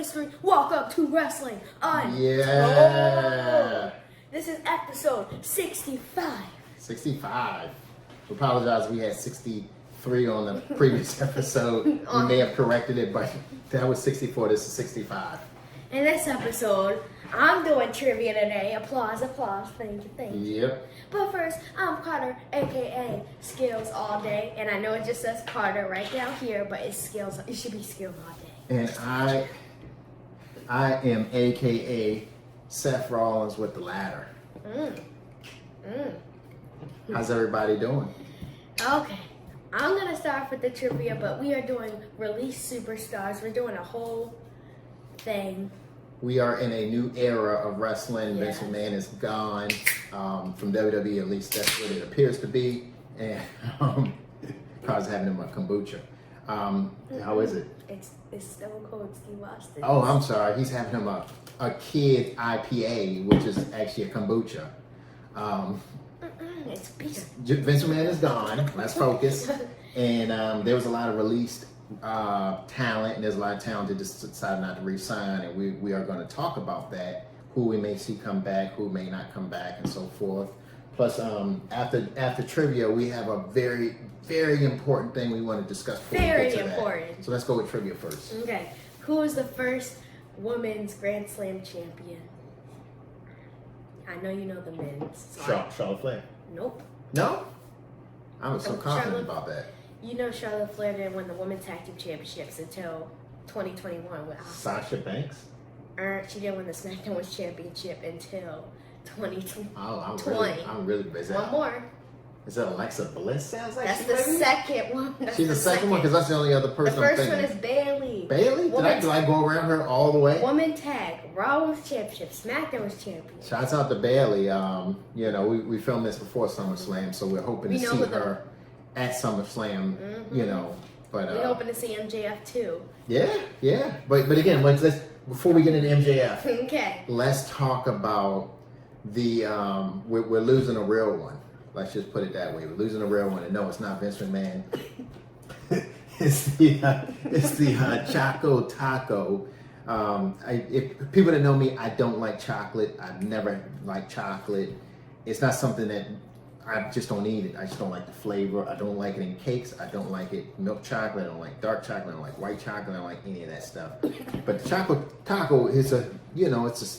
history. Welcome to Wrestling Untold. Yeah. This is episode 65. 65. We apologize, we had 63 on the previous episode. We may have corrected it, but that was 64. This is 65. In this episode, I'm doing trivia today. Applause, applause. Thank you. Yep. But first, I'm Carter, aka Skills All Day. And I know it just says Carter right down here, but it's Skills. It should be Skills All Day. And I am aka Seth Rollins with the ladder. How's everybody doing? Okay, I'm gonna start with the trivia, but we are doing release superstars. We're doing a whole thing. We are in a new era of wrestling. Yes. Vince McMahon is gone from WWE, at least that's what it appears to be. And Car's having him a kombucha. How is it? It's Stone Cold Steve Austin. Oh, I'm sorry. He's having him a kid IPA, which is actually a kombucha. It's beer. Vince McMahon is gone. Let's focus. And there was a lot of released talent, and there's a lot of talent that just decided not to re-sign. And we are going to talk about that. Who we may see come back, who may not come back, and so forth. Plus, after trivia, we have a very, very important thing we want to discuss. Very important. So let's go with trivia first. Okay. Who was the first women's Grand Slam champion? I know you know the men's. Charlotte Flair. Nope. No? I was so confident Charlotte- about that. You know Charlotte Flair didn't win the Women's Tag Team Championships until 2021 with Asuka. Sasha Banks? She didn't win the SmackDown Women's Championship until 2020. Oh, 20. I'm really busy. One more. Is that Alexa Bliss? Sounds like That's she the maybe? second one. That's She's the second one because that's the only other The person first I'm one thinking. is Bayley. Bailey? Did I go around her all the way? Woman Tag, Raw Women's Championship, SmackDown Women's Championship. Shouts out to Bailey. We filmed this before SummerSlam, so we're hoping to see her at SummerSlam. But We're hoping to see MJF too. Yeah. But again, let's before we get into MJF, Okay. let's talk about the we're losing a real one. Let's just put it that way. We're losing a real one, and no, it's not Vince McMahon. it's the Choco Taco. If people that know me, I don't like chocolate. I've never liked chocolate. It's not something that I just don't eat it. I just don't like the flavor. I don't like it in cakes. I don't like it milk chocolate. I don't like dark chocolate. I don't like white chocolate. I don't like any of that stuff. But the Choco Taco is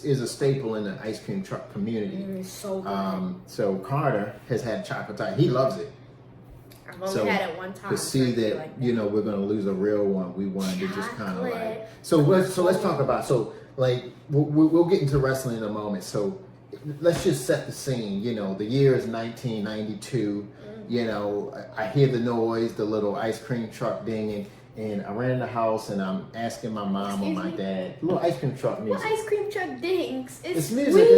is a staple in the ice cream truck community. It's so good. So Carter has had Choco Taco. He loves it. I've only had it one time. To see that, like we're going to lose a real one, we wanted to just kind of like. Chocolate. So let's talk about we'll get into wrestling in a moment. So let's just set the scene. The year is 1992. I hear the noise, the little ice cream truck dinging, and I ran in the house and I'm asking my mom or my dad, little ice cream truck music. What ice cream truck dings? It's music.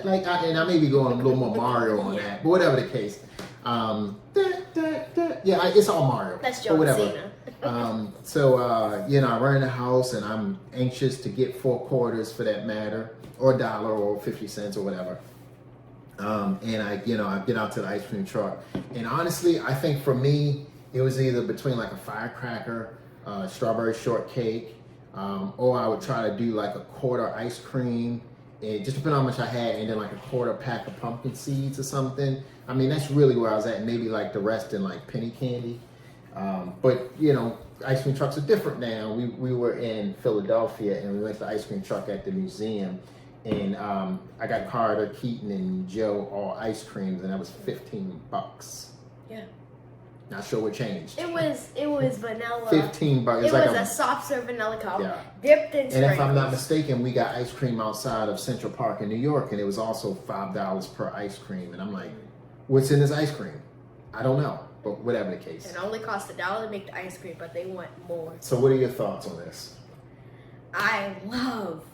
And I may be going a little more Mario on that, but whatever the case. It's all Mario. That's but John whatever. Cena. I run in the house and I'm anxious to get 4 quarters for that matter, or $1 or 50 cents or whatever. And I get out to the ice cream truck. And honestly, I think for me, it was either between like a firecracker, strawberry shortcake, or I would try to do like a quarter ice cream. It just depending on how much I had, and then like a quarter pack of pumpkin seeds or something. I mean, that's really where I was at. Maybe like the rest in like penny candy. But ice cream trucks are different now. We were in Philadelphia and we went to the ice cream truck at the museum, and I got Carter, Keaton, and Joe all ice creams, and that was $15. Yeah. Not sure what changed. It was vanilla. $15. It was a soft serve vanilla cup dipped in And sprinkles. if I'm not mistaken, we got ice cream outside of Central Park in New York, and it was also $5 per ice cream. And I'm like, what's in this ice cream? I don't know, but whatever the case. It only cost $1 to make the ice cream, but they want more. So what are your thoughts on this? I love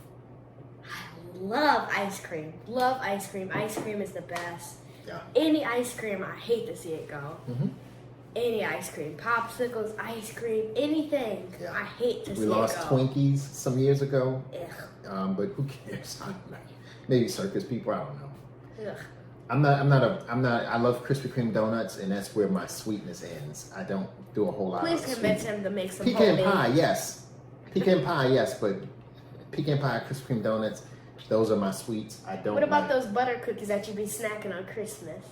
ice cream. Love ice cream. Ice cream is the best. Yeah. Any ice cream, I hate to see it go. Mm-hmm. Any ice cream, popsicles, ice cream, anything. Yeah. I hate to see We it lost go. Twinkies some years ago, Ugh. but who cares? I don't know. Maybe circus people, I don't know. I love Krispy Kreme donuts, and that's where my sweetness ends. I don't do a whole lot Please of convince sweet. him to make some Pecan homemade. pie, yes. Pecan pie, yes, but pecan pie, Krispy Kreme donuts, those are my sweets. I don't What about like those butter cookies that you be snacking on Christmas?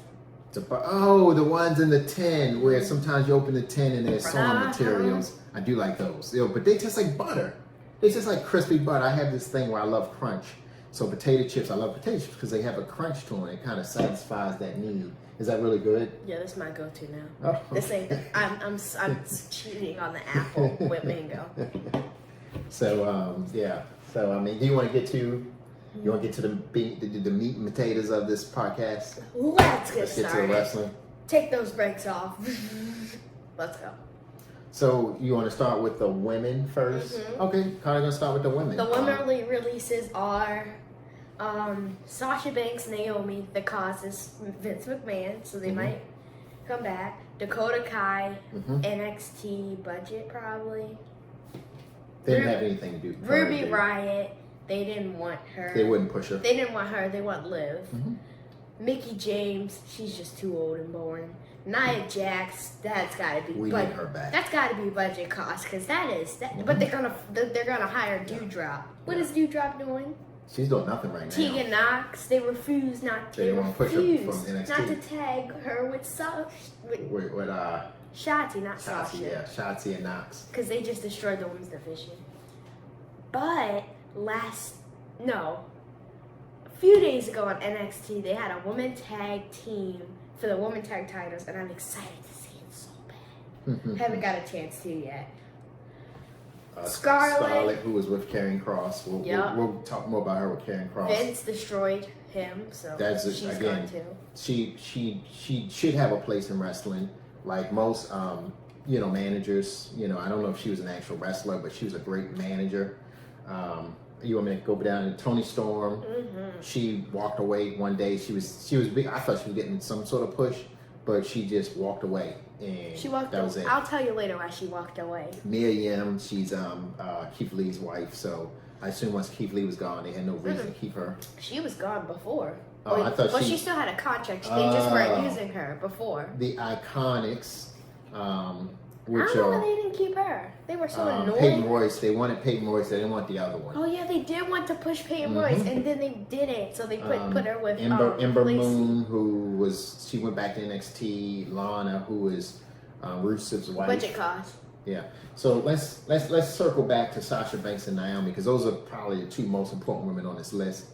the ones in the tin where sometimes you open the tin and there's sewing Uh-huh. materials. I do like those. But they taste like butter. They taste like crispy butter. I have this thing where I love crunch. So potato chips, I love potato chips because they have a crunch to them. It kind of satisfies that need. Is that really good? Yeah, that's my go-to now. Oh. This ain't. I'm cheating on the apple with mango. So yeah. So I mean, do you want to get to? You want to get to the meat and potatoes of this podcast? Let's get Let's get to the started. wrestling. Take those brakes off. Let's go. So you want to start with the women 1st? Mhm. Okay, kind of gonna start with the women. The women releases are Sasha Banks, Naomi. The cause is Vince McMahon, so they Mhm. might come back. Dakota Kai, Mhm. NXT budget probably. They didn't have anything to do. Ruby They- Riott, they didn't want her. They wouldn't push her. They didn't want her. They want Liv. Mhm. Mickey James, she's just too old and boring. Nia Jax, that's gotta be. We need her back. That's gotta be budget cost, cause that is that. Mhm. But they're gonna hire Dewdrop. What is Dewdrop doing? She's doing nothing right now. Tegan Knox, they refuse not. They want to push her refuse from NXT. not to tag her with With Shotzi, not Shotzi, Sasha. yeah, Shotzi and Knox. Because they just destroyed the women's division. But a few days ago on NXT, they had a women tag team for the women tag titles, and I'm excited to see it so bad. Haven't got a chance to yet. Scarlett, who was with Karrion Kross. We'll talk more about her with Karrion Kross. Vince destroyed him, so That's she's again. gone too. She should have a place in wrestling, like most managers. I don't know if she was an actual wrestler, but she was a great manager. You want me to go down to Toni Storm? Mm-hmm. She walked away one day. She was big. I thought she was getting some sort of push, but she just walked away, and She walked that was away. it. I'll tell you later why she walked away. Mia Yim, she's Keith Lee's wife, so I assume once Keith Lee was gone, they had no reason to keep her. She was gone before. Oh, I thought she still had a contract. They just weren't using her before. The Iconics, which I don't know are why they didn't keep her. They were so annoying. Peyton Royce. They wanted Peyton Royce. They didn't want the other one. Oh yeah, they did want to push Peyton Royce, and then they didn't. So they put her with Ember Lacey. Moon, she went back to NXT. Lana, who is Rusev's wife. Budget cost. Yeah. So let's circle back to Sasha Banks and Naomi because those are probably the two most important women on this list.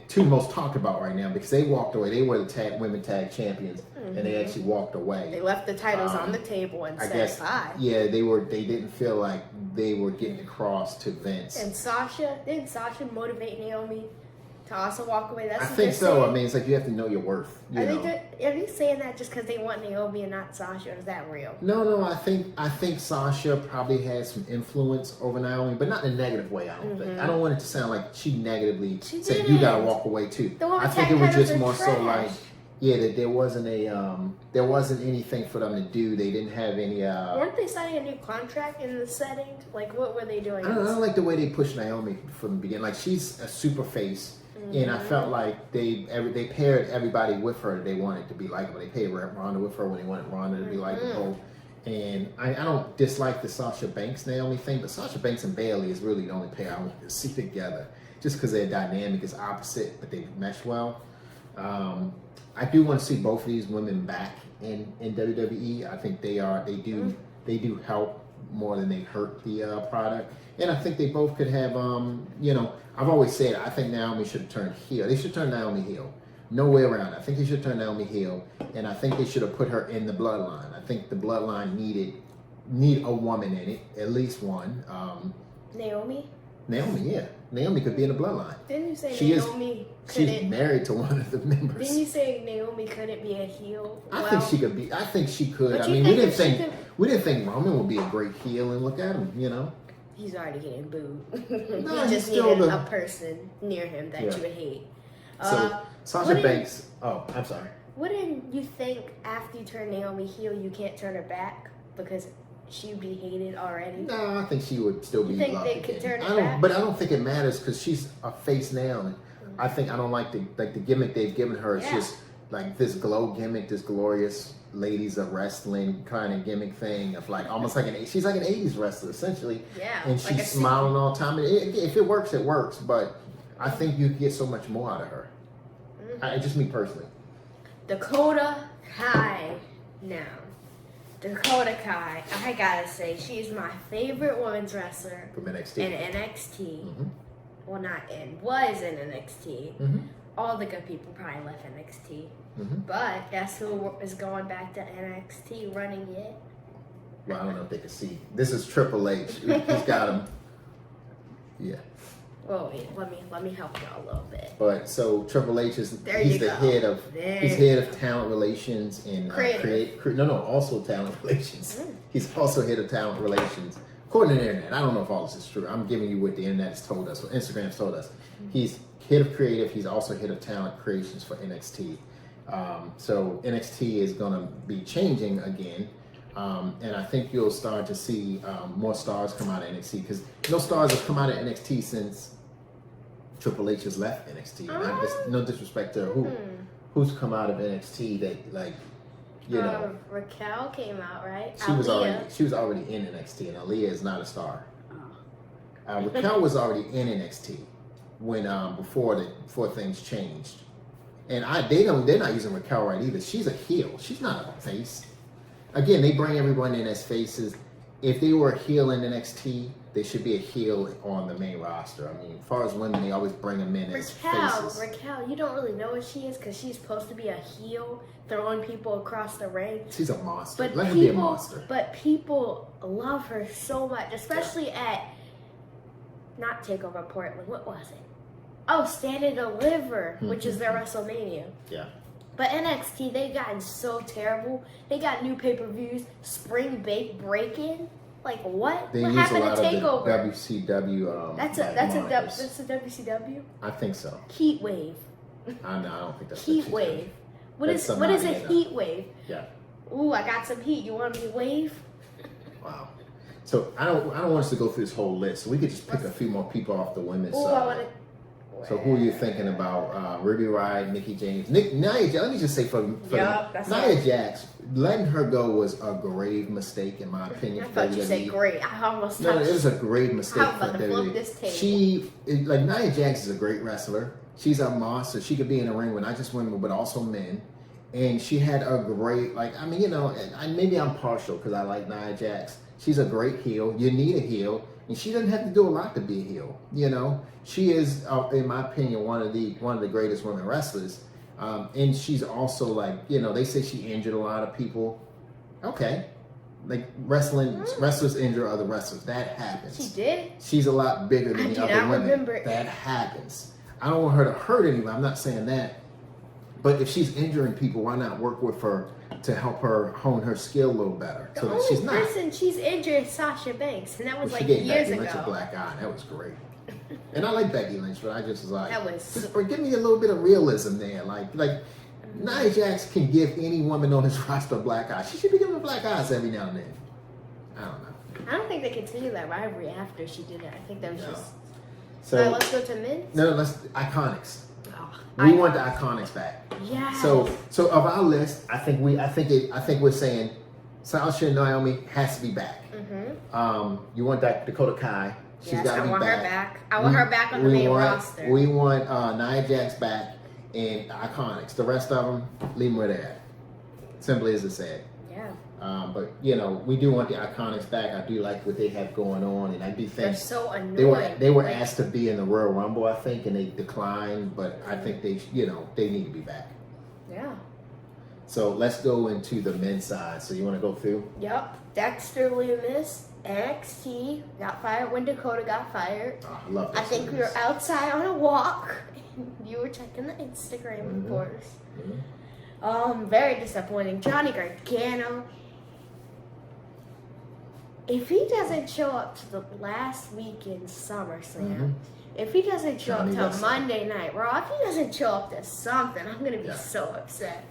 Two most talked about right now because they walked away. They were the women tag champions, and they actually walked away. They left the titles on the table and I said guess, bye. yeah, they didn't feel like they were getting across to Vince. And didn't Sasha motivate Naomi to also walk away? That's I what think they're so. saying. I mean, it's like you have to know your worth. Are they saying that just because they want Naomi and not Sasha? Or is that real? No. I think Sasha probably had some influence over Naomi, but not in a negative way. I don't think. I don't want it to sound like she negatively said didn't. you gotta walk away too. I think it was just more so like, yeah, that there wasn't anything for them to do. They didn't have any. Weren't they signing a new contract in the setting? Like, what were they doing? I don't like the way they pushed Naomi from the beginning. Like she's a super face. And I felt like they paired everybody with her that they wanted to be likable. They paired Ronda with her when they wanted Ronda to be likable. And I don't dislike the Sasha Banks Naomi thing, but Sasha Banks and Bailey is really the only pair I want to see together, just because their dynamic is opposite, but they mesh well. I do want to see both of these women back in WWE. I think they do help more than they hurt the product. And I think they both could have, I've always said I think Naomi should turn heel. They should turn Naomi heel. No way around it. I think they should turn Naomi heel, and I think they should have put her in the bloodline. I think the bloodline need a woman in it, at least one. Naomi? Naomi, yeah. Naomi could be in the bloodline. Didn't you say She's married to one of the members. Didn't you say Naomi couldn't be a heel? I think she could be. I think she could. But I you mean, think we didn't think Roman would be a great heel, and look at him. He's already getting booed. No, he he's just still needed a person near him that you would hate. So Sasha Banks. Oh, I'm sorry. Wouldn't you think after you turn Naomi heel, you can't turn her back because she'd be hated already? No, I think she would still be You think loved they could again. turn it back? But I don't think it matters because she's a face now. I don't like the gimmick they've given her. It's just like this glow gimmick, this glorious ladies of wrestling kind of gimmick thing of like almost like she's like an 80s wrestler essentially. Yeah. And she's like smiling all the time. And if it works, it works. But I think you get so much more out of her. Just me personally. Dakota Kai now. Dakota Kai, I gotta say, she's my favorite women's wrestler From NXT. in NXT. Mm-hmm. Well, was in NXT. Mm-hmm. All the good people probably left NXT. Mm-hmm. But guess who is going back to NXT running it? Well, I don't know if they can see. This is Triple H. He's got him. Yeah. Well, wait, let me help you a little bit. But so Triple H is He's head of talent relations and also talent relations. He's also head of talent relations. According to the internet, I don't know if all this is true. I'm giving you what the internet has told us, what Instagram's told us. He's head of creative. He's also head of talent creations for NXT. So NXT is going to be changing again. And I think you'll start to see more stars come out of NXT because no stars have come out of NXT since Triple H has left NXT. No disrespect to who's come out of NXT that like Raquel came out, right? She was already in NXT, and Aaliyah is not a star. Raquel was already in NXT when before things changed, and they're not using Raquel right either. She's a heel. She's not a face. Again, they bring everyone in as faces. If they were a heel in NXT, they should be a heel on the main roster. I mean, as far as women, they always bring them in as faces. Raquel, you don't really know what she is because she's supposed to be a heel, throwing people across the ring. She's a monster. Let her be a monster. But people love her so much, especially at, not TakeOver Portland, what was it? Oh, Stand and Deliver, which is their WrestleMania. Yeah. But NXT, they've gotten so terrible. They got new pay-per-views, Spring Break-In. Like what? They what use happened a lot to TakeOver? Of the WCW. That's a WCW. I think so. Heat Wave. I don't think that's Heat Wave. What is a heat wave? Yeah. Ooh, I got some heat. You want me to wave? Wow. So I don't want us to go through this whole list. So we could just pick a few more people off the women's side. I want to. So who are you thinking about? Ruby Riott, Mickie James, Nia Jax. Let me just say for Nia Jax, letting her go was a grave mistake in my opinion. I thought you said great. I almost no, it was a grave mistake for WWE. This table. Nia Jax is a great wrestler. She's a monster. She could be in the ring with not just women but also men. And she had a great maybe I'm partial because I like Nia Jax. She's a great heel. You need a heel. And she doesn't have to do a lot to be a heel, She is, in my opinion, one of the greatest women wrestlers. And she's also they say she injured a lot of people. Okay, like wrestlers injure other wrestlers. That happens. She did. She's a lot bigger than the other women. Remember. That happens. I don't want her to hurt anyone. I'm not saying that. But if she's injuring people, why not work with her to help her hone her skill a little better? The only person she's injured is Sasha Banks, and that was years ago. Becky Lynch a black eye. That was great. And I like Becky Lynch, but I just was like, give me a little bit of realism there. Like Nia Jax can give any woman on this roster a black eye. She should be given black eyes every now and then. I don't know. I don't think they continued that rivalry after she did it. I think that was just. So let's go to men's. No, let's Iconics. We want the Iconics back. Yeah. So of our list, I think we're saying Sasha and Naomi has to be back. Mm-hmm. You want that Dakota Kai? She's got to be back. I want her back. I want her back on the main roster. We want Nia Jax back and Iconics. The rest of them, leave them where they're at. Simply as it said. Yeah. But we do want the Iconics back. I do like what they have going on, and I do think they're so annoying. They were asked to be in the Royal Rumble, I think, and they declined. But I think they need to be back. Yeah. So let's go into the men's side. So you want to go through? Yep. Dexter Lumis, NXT, got fired when Dakota got fired. Oh, I love Dexter I think Lumis. we were outside on a walk. You were checking the Instagram reports. Mm-hmm. Very disappointing. Johnny Gargano. If he doesn't show up to the last week in SummerSlam, if he doesn't show up to Monday Night Raw, if he doesn't show up to something, I'm going to be so upset.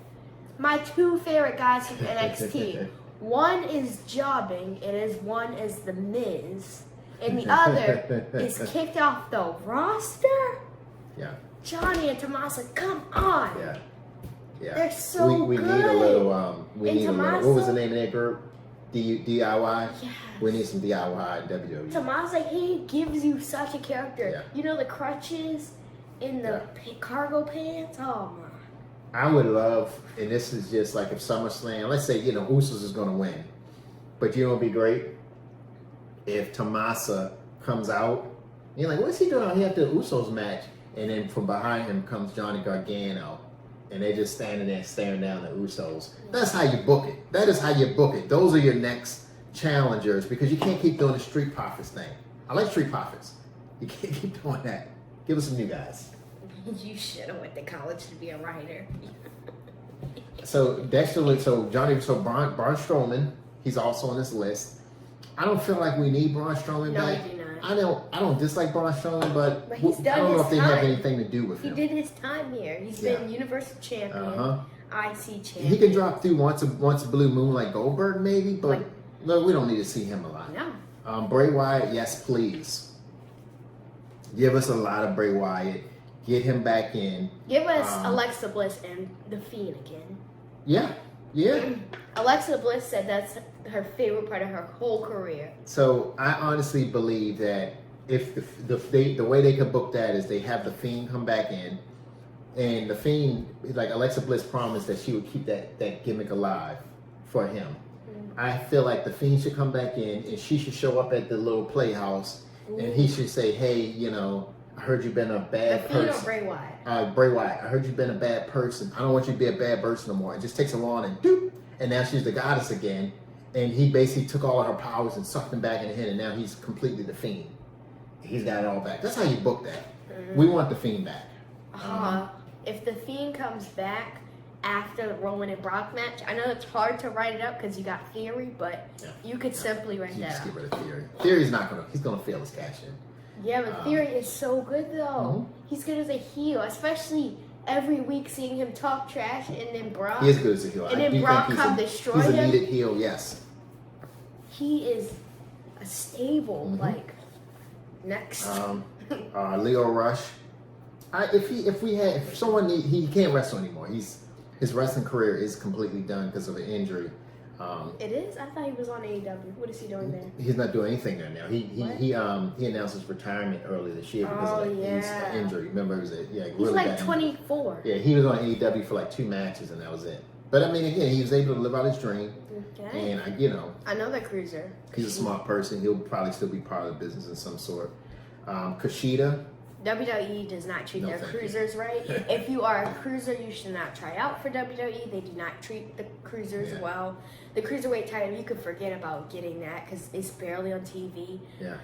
My two favorite guys from NXT, one is jobbing, one is The Miz, and the other is kicked off the roster? Yeah. Johnny and Tommaso, come on. Yeah. Yeah. They're so we good. need a little, And Tommaso, what was the name of that group? DIY? Yes. We need some DIY in WWE. Tommaso, he gives you such a character. Yeah. You know the crutches in the cargo pants? Oh, my. I would love, and this is just like if SummerSlam, let's say, Usos is going to win. But you know what would be great? If Tommaso comes out, you're like, what's he doing out here after the Usos match? And then from behind him comes Johnny Gargano. And they're just standing there staring down the Usos. That's how you book it. That is how you book it. Those are your next challengers because you can't keep doing the Street Profits thing. I like Street Profits. You can't keep doing that. Give us some new guys. You should have went to college to be a writer. So Braun Strowman, he's also on this list. I don't feel like we need Braun Strowman back. No, you do not. I don't dislike Braun Strowman, but he's done I don't know his if they have time. anything to do with He him. did his time here. He's been Universal Champion, IC Champion. He can drop through once a blue moon like Goldberg maybe, but no, we don't need to see him a lot. No. Bray Wyatt, yes please. Give us a lot of Bray Wyatt. Get him back in. Give us Alexa Bliss and The Fiend again. Yeah. Alexa Bliss said that's her favorite part of her whole career. So I honestly believe that if the way they could book that is they have The Fiend come back in, and The Fiend, like Alexa Bliss promised that she would keep that gimmick alive for him. I feel like The Fiend should come back in and she should show up at the little playhouse and he should say, hey, I heard you've been a bad person. The Fiend or Bray Wyatt? Bray Wyatt, I heard you've been a bad person. I don't want you to be a bad person no more. It just takes her on and doop, and now she's the goddess again. And he basically took all of her powers and sucked them back in the head, and now he's completely The Fiend. He's got it all back. That's how you book that. We want The Fiend back. If The Fiend comes back after the Roman and Brock match, I know it's hard to write it up because you got Theory, but you could simply write that Just up. get rid of Theory. Theory's he's gonna fail his cash in. Yeah, but Theory is so good though. He's good as a heel, especially every week seeing him talk trash and then Brock. He is good as a heel. And then Brock come destroy him. He's a needed heel, yes. He is a stable, next. Leo Rush. If someone he can't wrestle anymore. His wrestling career is completely done because of an injury. It is? I thought he was on AEW. What is he doing there? He's not doing anything there now. He announced his retirement early this year because of his injury. Remember, it was He's really like bad 24. injury. Yeah, he was on AEW for like 2 matches and that was it. But I mean, again, he was able to live out his dream. Okay. And Another cruiser. he's a smart person. He'll probably still be part of the business in some sort. Kushida. WWE does not treat their cruisers right. If you are a cruiser, you should not try out for WWE. They do not treat the cruisers well. The cruiserweight title, you could forget about getting that because it's barely on TV. Yeah.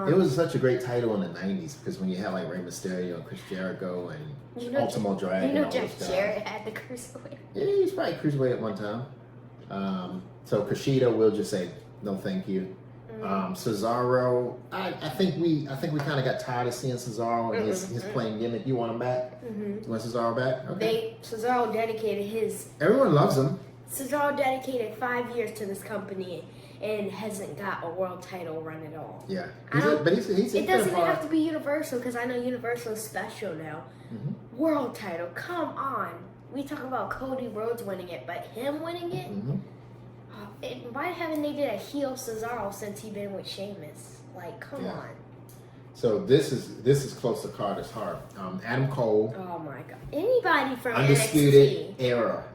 It was such a great title in the 90s because when you had like Rey Mysterio and Chris Jericho and Ultimo Dragon. You know Jeff Jarrett had the cruiserweight. Yeah, he was probably cruiserweight at one time. So Kushida, we'll just say no thank you. Cesaro, I think we kind of got tired of seeing Cesaro and his playing gimmick. You want him back? You want Cesaro back? Okay. Cesaro dedicated Everyone loves him. Cesaro dedicated 5 years to this company and hasn't got a world title run at all. Yeah, it doesn't even have to be Universal because I know Universal is special now. World title, come on. We talk about Cody Rhodes winning it, but him winning it. Why haven't they did a heel Cesaro since he been with Sheamus? Like, come on. So this is close to Carter's heart. Adam Cole. Oh my God! Anybody from Undisputed NXT. Era,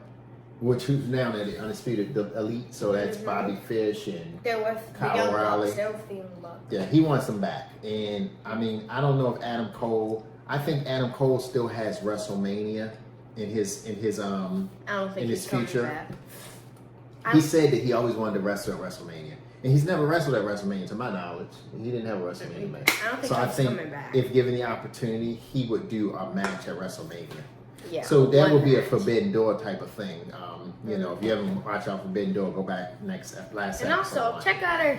who's now the Undisputed Elite. So that's Bobby Fish and They're with Kyle O'Reilly. They're with the Young Bucks. Yeah, he wants them back. And I mean, I don't know if Adam Cole. I think Adam Cole still has WrestleMania in his I don't think in his he's coming future. back. He said that he always wanted to wrestle at WrestleMania. And he's never wrestled at WrestleMania, to my knowledge. He didn't have a WrestleMania match. I don't think so he's I think coming back. if given the opportunity, he would do a match at WrestleMania. Yeah, so that would be a match. Forbidden Door type of thing. If you haven't watched out Forbidden Door, go back last And episode. also, check out our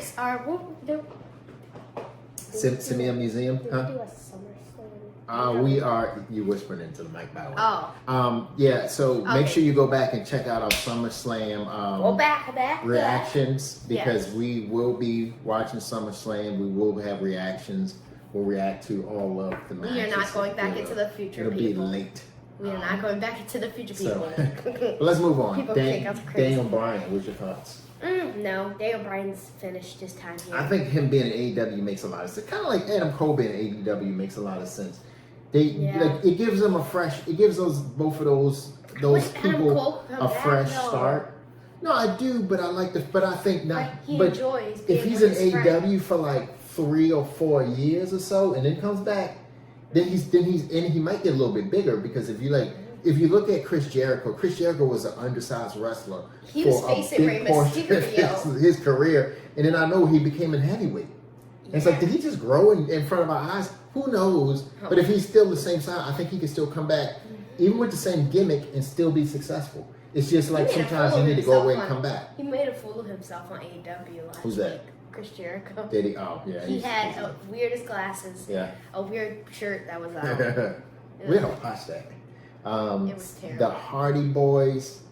Simeon Museum, Did huh? we do a SummerSlam? We are. You whispering into the mic, by the way. Oh. Yeah. So make sure you go back and check out our SummerSlam. Go back. Reactions because we will be watching SummerSlam. We will have reactions will react to all of the matches. We are not going back into the future, It'll people. be late. We are not going back into the future, people. But let's move on. People think I'm crazy. Daniel Bryan, what's your thoughts? No, Daniel Bryan's finished his time here. I think him being in AEW makes a lot of sense. Kind of like Adam Cole being in AEW makes a lot of sense. It gives them it gives both of those people a fresh start. No, I do, but I think not. He enjoys being if he's with in his AEW friend. for like 3 or 4 years or so, and then comes back, then he might get a little bit bigger because if you look at Chris Jericho was an undersized wrestler He was for a facing Rey big portion of Mysterio. his career, and then I know he became a heavyweight. And it's like, did he just grow in front of our eyes? Who knows? But if he's still the same size, I think he can still come back, even with the same gimmick, and still be successful. It's just like sometimes you need to go away and come back. He made a fool of himself on AEW last Who's that? week. Chris Jericho. Did he? Oh, yeah. He had weirdest glasses. Yeah. A weird shirt that was out. We don't watch that. It was terrible. The Hardy Boys,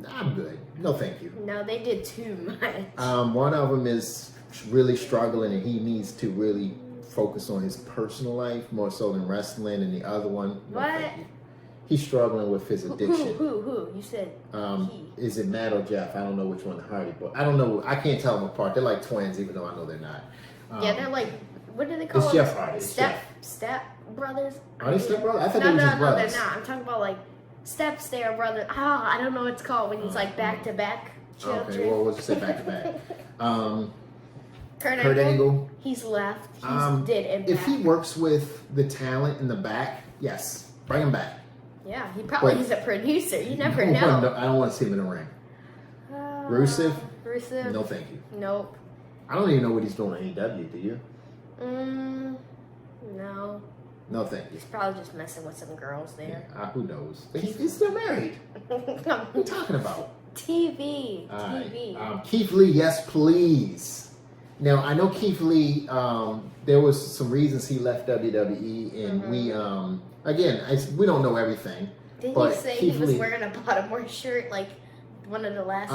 I'm good. No, thank you. No, they did too much. One of them is really struggling, and he needs to really focus on his personal life more so than wrestling. And the other one, no, What? thank you. He's struggling with his addiction. Who? You said he. Is it Matt or Jeff? I don't know which one the Hardy Boy. I don't know. I can't tell them apart. They're like twins, even though I know they're not. Yeah, they're like, what do they call It's them? Jeff Hardy. Step brothers? Are they step brothers? I thought No, they were just no, brothers. they're not. I'm talking about like steps there, brother. I don't know what it's called when it's like back to back children. Okay, well, we'll just say back to back. Kurt Angle. He's left. He's did impact. If he works with the talent in the back, yes, bring him back. Yeah, he probably is a producer. You never know. I don't want to see him in the ring. Rusev? Rusev? No, thank you. Nope. I don't even know what he's doing in AEW, do you? No. No, thank you. He's probably just messing with some girls there. Who knows? He's still married. What are you talking about? TV. Keith Lee, yes, please. Now, I know Keith Lee, there was some reasons he left WWE, and we don't know everything. Didn't but you say Keith he was Lee, wearing a Baltimore shirt, like one of the last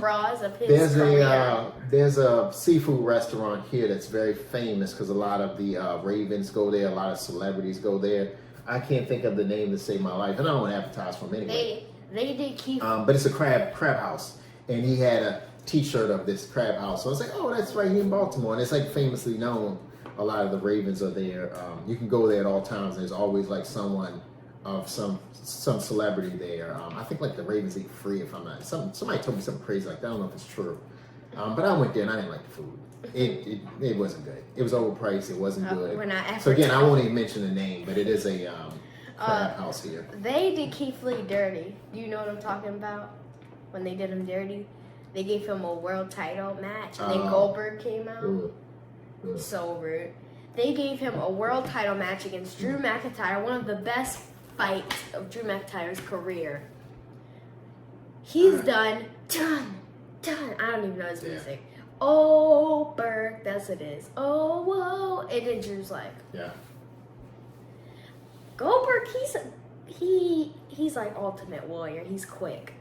bras of his career? There's a seafood restaurant here that's very famous because a lot of the Ravens go there, a lot of celebrities go there. I can't think of the name to save my life, and I don't want to advertise for him anyway. They did Keith. But it's a crab house, and he had a T-shirt of this crab house. So I was like, oh, that's right here in Baltimore, and it's like famously known. A lot of the Ravens are there. You can go there at all times. There's always like someone of some celebrity there. I think like the Ravens eat free if I'm not. Somebody told me something crazy like that. I don't know if it's true. But I went there and I didn't like the food. It wasn't good. It was overpriced. It wasn't good. We're not so again, I won't even mention the name, but it is a crab house here. They did Keith Lee dirty. Do you know what I'm talking about? When they did him dirty, they gave him a world title match, and then Goldberg came out. So rude. They gave him a world title match against Drew McIntyre, one of the best fights of Drew McIntyre's career. He's done. I don't even know his music. Oh, Berg, that's what it is. Oh, whoa. And then Drew's like, Goldberg, he's like Ultimate Warrior. He's quick.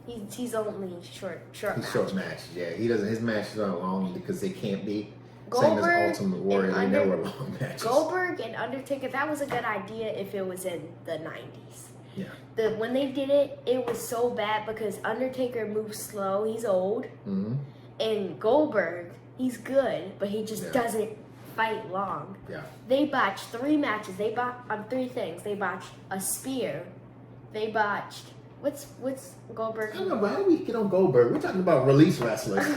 He's only short. He's short matches. Yeah, he doesn't. His matches aren't long because they can't be. Goldberg Same as Ultimate Warrior, they never were long matches. Goldberg and Undertaker, that was a good idea if it was in the 90s. Yeah. When they did it, it was so bad because Undertaker moves slow. He's old. Mm-hmm. And Goldberg, he's good, but he just doesn't fight long. Yeah. They botched 3 matches. They botched 3 things. They botched a spear. They botched what's Goldberg? I don't know, but how do we get on Goldberg? We're talking about release wrestlers.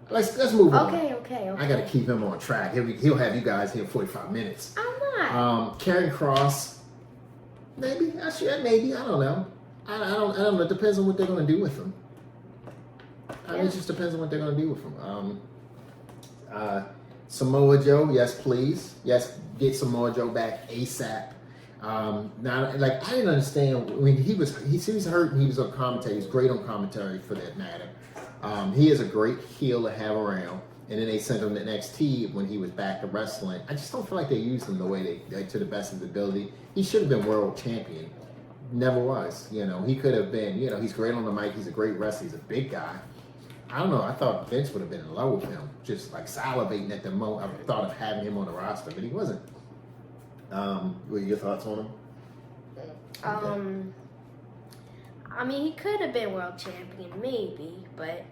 Let's move on. Okay. I gotta keep him on track. He'll have you guys here 45 minutes. I'm not. Karrion Kross, maybe. Maybe. I don't know. I don't know. It depends on what they're gonna do with him. It just depends on what they're gonna do with him. Samoa Joe, yes, please. Yes, get Samoa Joe back ASAP. Now, like I didn't understand when he was hurt and he was on commentary. He was great on commentary for that matter. He is a great heel to have around. And then they sent him to NXT when he was back to wrestling. I just don't feel like they used him the way they to the best of the ability. He should have been world champion. Never was. He could have been. He's great on the mic. He's a great wrestler. He's a big guy. I don't know. I thought Vince would have been in love with him, just like salivating at the moment. I thought of having him on the roster, but he wasn't. What are your thoughts on him? I mean, he could have been world champion, maybe, but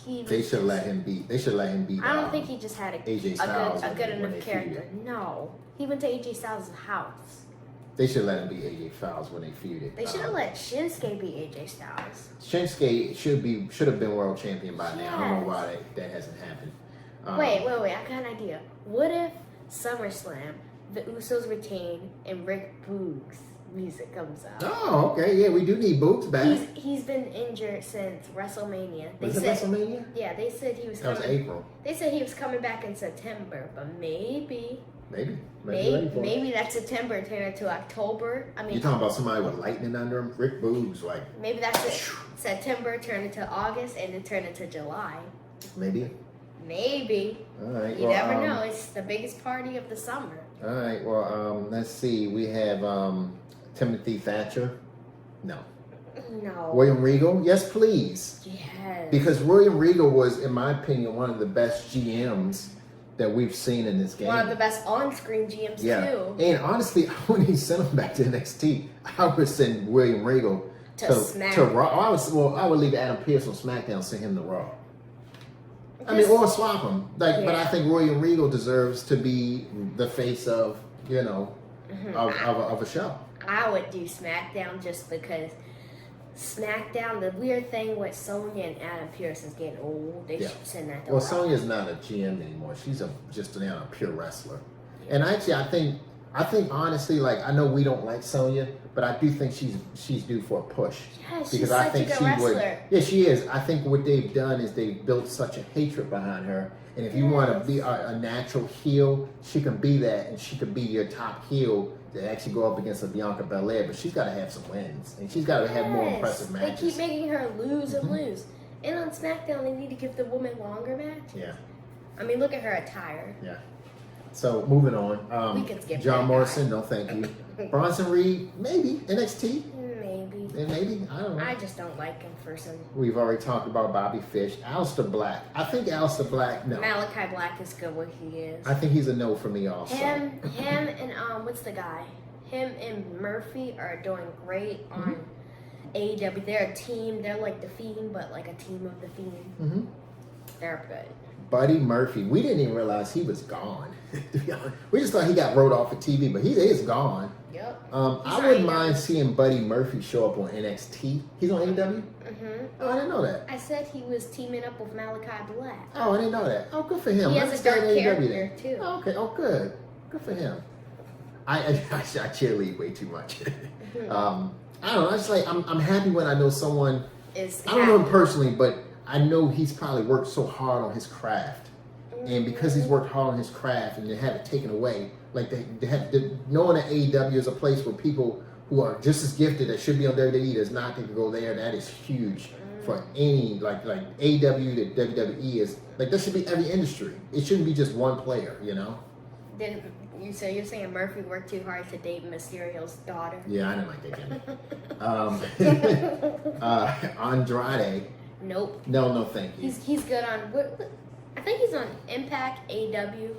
They should let him beat. They should let him beat. I don't think he just had AJ Styles a good enough character. No, he went to AJ Styles' house. They should let him beat AJ Styles when they feuded. They should have let Shinsuke beat AJ Styles. Shinsuke should have been world champion by now. I don't know why that hasn't happened. Wait! I got an idea. What if SummerSlam, the Usos retain, and Rick Boogs music comes out? Oh, okay. Yeah, we do need Boogs back. He's been injured since WrestleMania. Was it WrestleMania? Yeah, they said he was coming. That was April. They said he was coming back in September, but maybe that September turned into October. I mean, you're talking about somebody with lightning under him? Rick Boogs, like maybe that's it. September turned into August, and then turned into July. Maybe. All right. You never know. It's the biggest party of the summer. All right. Well, let's see. We have Timothy Thatcher. No. William Regal. Yes, please. Yes. Because William Regal was, in my opinion, one of the best GMs that we've seen in this game. One of the best on-screen GMs too. And honestly, when he sent him back to NXT, I would send William Regal to Raw. I would leave Adam Pearce on SmackDown, send him to Raw. I mean, or swap him. But I think William Regal deserves to be the face of, of a show. I would do SmackDown just because SmackDown, the weird thing with Sonya and Adam Pearce is getting old. They should send that to Raw. Sonya's not a GM anymore. She's just a pure wrestler. Yeah. And actually, I think honestly, like, I know we don't like Sonya, but I do think she's due for a push. Yeah, because I think a good wrestler. Yeah, she is. I think what they've done is they've built such a hatred behind her. And if you want to be a natural heel, she can be that, and she can be your top heel to actually go up against a Bianca Belair. But she's got to have some wins, and she's got to have more impressive matches. They keep making her lose and lose. And on SmackDown, they need to give the woman longer matches. Yeah. I mean, look at her attire. Yeah. So moving on. We can skip John that Morrison, no thank you. Bronson Reed, maybe. NXT? Maybe. I don't know. I just don't like him for some. We've already talked about Bobby Fish. Aleister Black. I think Aleister Black, no. Malachi Black is good where he is. I think he's a no for me also. Him and what's the guy? Him and Murphy are doing great on AEW. They're a team. They're like the Fiend, but like a team of the Fiend. They're good. Buddy Murphy. We didn't even realize he was gone. To be honest, we just thought he got wrote off of TV, but he is gone. Yep. I wouldn't mind seeing Buddy Murphy show up on NXT. He's on AEW? Oh, I didn't know that. I said he was teaming up with Malachi Black. Oh, I didn't know that. Oh, good for him. He has a dark character, too. Oh, okay. Oh, good. Good for him. I cheerlead way too much. I don't know. I just like, I'm happy when I know someone is. I don't know him personally, but I know he's probably worked so hard on his craft. And because he's worked hard on his craft and they have it taken away, like knowing that AEW is a place where people who are just as gifted that should be on WWE does not get to go there, that is huge for any, like AEW to WWE is, like, that should be every industry. It shouldn't be just one player, So you're saying Murphy worked too hard to date Mysterio's daughter? Yeah, I didn't like that gimmick. Andrade. Nope. No, thank you. He's good on, I think he's on Impact AEW.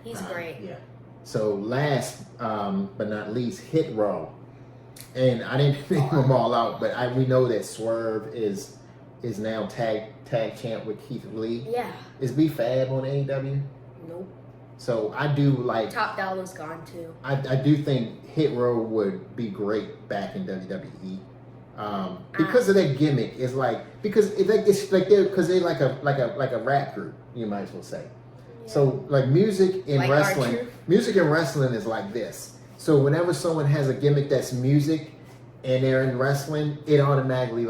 He's great. Yeah. So last but not least, Hit Row. And I didn't name them all out, but we know that Swerve is now tag champ with Keith Lee. Yeah. Is B-Fab on AEW? Nope. So I do like... Top Dollar's gone too. I do think Hit Row would be great back in WWE. Because of their gimmick, it's like because they're like a rap group, you might as well say. Yeah. So like music and wrestling is like this. So whenever someone has a gimmick that's music and they're in wrestling, it automatically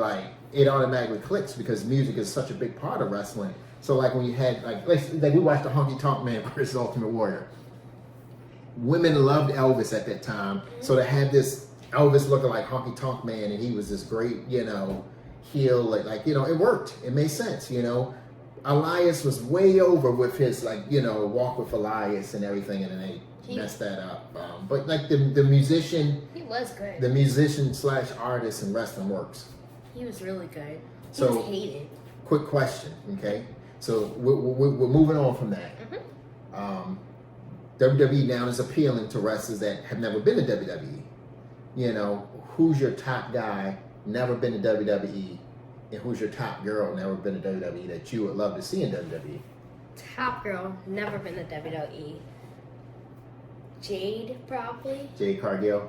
clicks because music is such a big part of wrestling. So like when you had like we watched the Honky Tonk Man versus Ultimate Warrior. Women loved Elvis at that time, so to have this Elvis looking like Honky Tonk Man, and he was this great, heel, like it worked. It made sense, Elias was way over with his, Walk with Elias and everything, and then they messed that up. But like the musician, he was good. The musician / artist in wrestling works. He was really good. He was hated. quick question, okay? So we're moving on from that. WWE now is appealing to wrestlers that have never been to WWE. You know, who's your top guy, never been to WWE, and who's your top girl, never been to WWE that you would love to see in WWE? Top girl, never been to WWE. Jade, probably. Jade Cargill.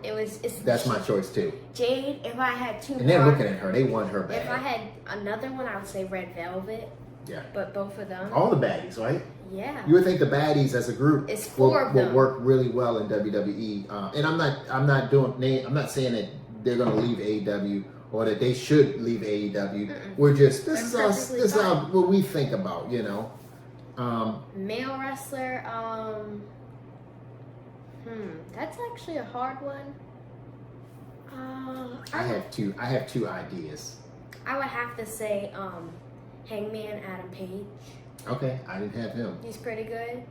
That's my choice too. Jade, if I had two. And they're looking at her. They want her bad. If I had another one, I would say Red Velvet. Yeah. But both of them. All the baddies, right? Yeah. You would think the baddies as a group will work really well in WWE. And I'm not saying that they're going to leave AEW or that they should leave AEW. We're just this is what we think about, you know. Male wrestler. That's actually a hard one. I have two ideas. I would have to say Hangman Adam Page. Okay, I didn't have him. He's pretty good.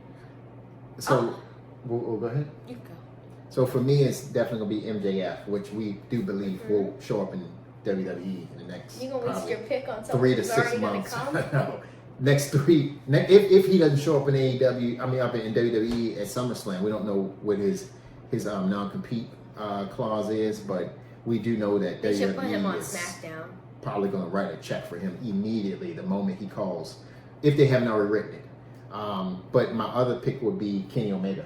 So, we'll go ahead. You go. So for me, it's definitely gonna be MJF, which we do believe will show up in WWE in the next. You gonna waste your pick on something 3 to 6 months? No. If he doesn't show up in AEW, up in WWE at SummerSlam, we don't know what his non-compete clause is, but we do know that they should put WWE him on is SmackDown. Probably gonna write a check for him immediately the moment he calls, if they haven't already written it. But my other pick would be Kenny Omega.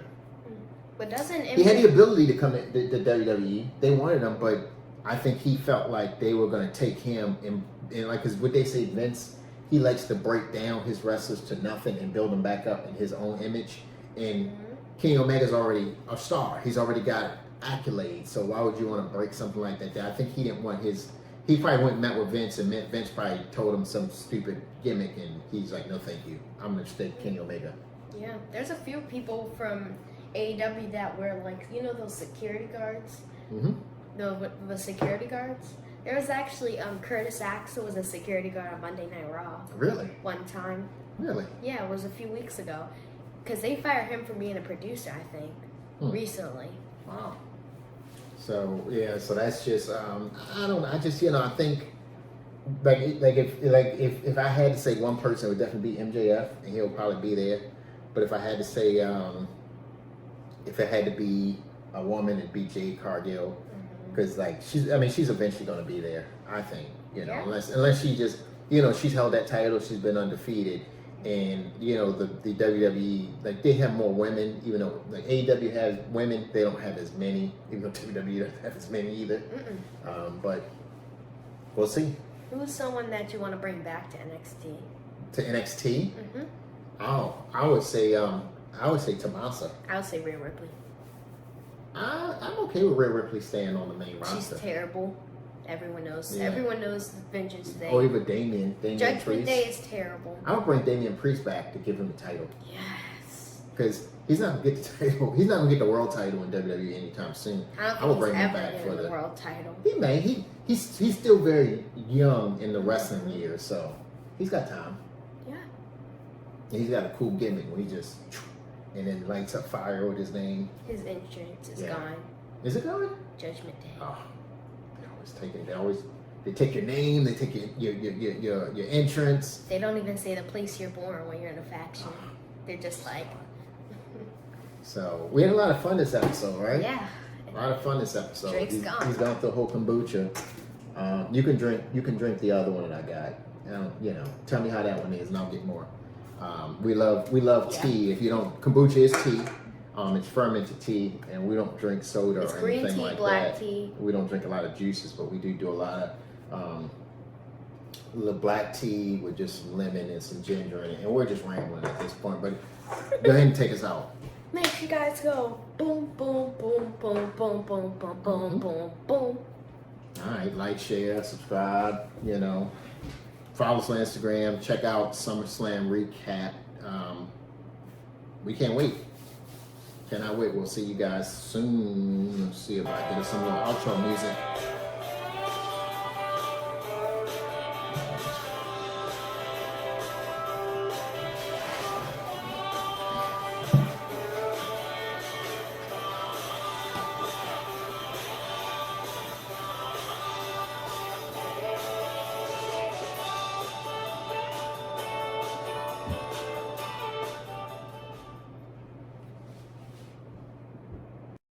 But doesn't he had the ability to come to WWE? They wanted him, but I think he felt like they were going to take him and like, because what they say, Vince, he likes to break down his wrestlers to nothing and build them back up in his own image. And Kenny Omega's already a star. He's already got accolades. So why would you want to break something like that? I think he didn't want his. He probably went and met with Vince, and Vince probably told him some stupid gimmick, and he's like, "No, thank you. I'm going to stay Kenny Omega." Yeah, there's a few people from AEW that were like, those security guards. The security guards. There was actually Curtis Axel was a security guard on Monday Night Raw. Really? One time. Really? Yeah, it was a few weeks ago. Because they fired him for being a producer, I think, recently. Wow. So yeah, so that's just I don't know. I just I think if I had to say one person, it would definitely be MJF, and he'll probably be there. But if I had to say if it had to be a woman, it'd be Jade Cargill, because she's eventually going to be there. I think unless she just she's held that title, she's been undefeated. And the WWE, they have more women, even though AEW has women, they don't have as many. Even though WWE doesn't have as many either. But we'll see. Who's someone that you want to bring back to NXT? To NXT? Oh, I would say Tommaso. I would say Rhea Ripley. I'm okay with Rhea Ripley staying on the main roster. She's terrible. Everyone knows. Yeah. Everyone knows Vengeance Day. Or even Damian Judgment Priest. Day is terrible. I would bring Damian Priest back to give him the title. Yes. Because he's not gonna get the title. He's not gonna get the world title in WWE anytime soon. I would bring him back for the world title. He may. He's still very young in the wrestling years, so he's got time. Yeah. And he's got a cool gimmick where he just and then lights up fire with his name. His insurance is gone. Is it gone? Judgment Day. Oh. They take your name, they take your entrance. They don't even say the place you're born when you're in a faction. They're just like. So we had a lot of fun this episode, right? Yeah. A lot of fun this episode. Drake's gone. He's gone through the whole kombucha. You can drink the other one that I got. Tell me how that one is, and I'll get more. We love tea. If you don't, kombucha is tea. It's fermented tea, and we don't drink soda or anything like that. Black tea. We don't drink a lot of juices, but we do a lot of the black tea with just some lemon and some ginger in it. And we're just rambling at this point, but go ahead and take us out. Make sure you guys go boom, boom, boom, boom, boom, boom, boom, boom, boom, boom. All right, like, share, subscribe. Follow us on Instagram. Check out SummerSlam recap. We can't wait. Cannot wait. We'll see you guys soon. Let's see if I get us some little outro music.